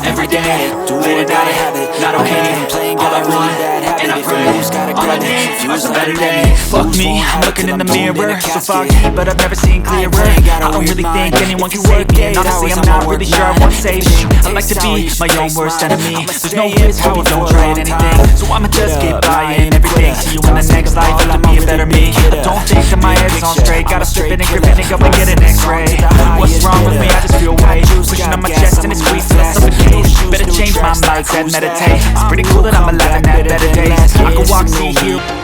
every day, late at night, not okay. All I want, and I pray, all I need are some better days. Fuck me, I'm looking in the mirror, so foggy, but I've never seen clearer. I don't really think anyone can save me, and honestly I'm not really sure I want to save me. I like to be my own worst enemy. There's no risk if you don't try at anything, so I'ma just keep buying everything. See you in the next life, I can be a better me. I don't think that my head's on straight, gotta strip it and grip it and go and get an x-ray. What's wrong with me? I just feel weight pushing on my chest and it squeezes till I suffocate. Better change my mindset, meditate. It's pretty cool that I'm alive and have better days. I can walk, see, hear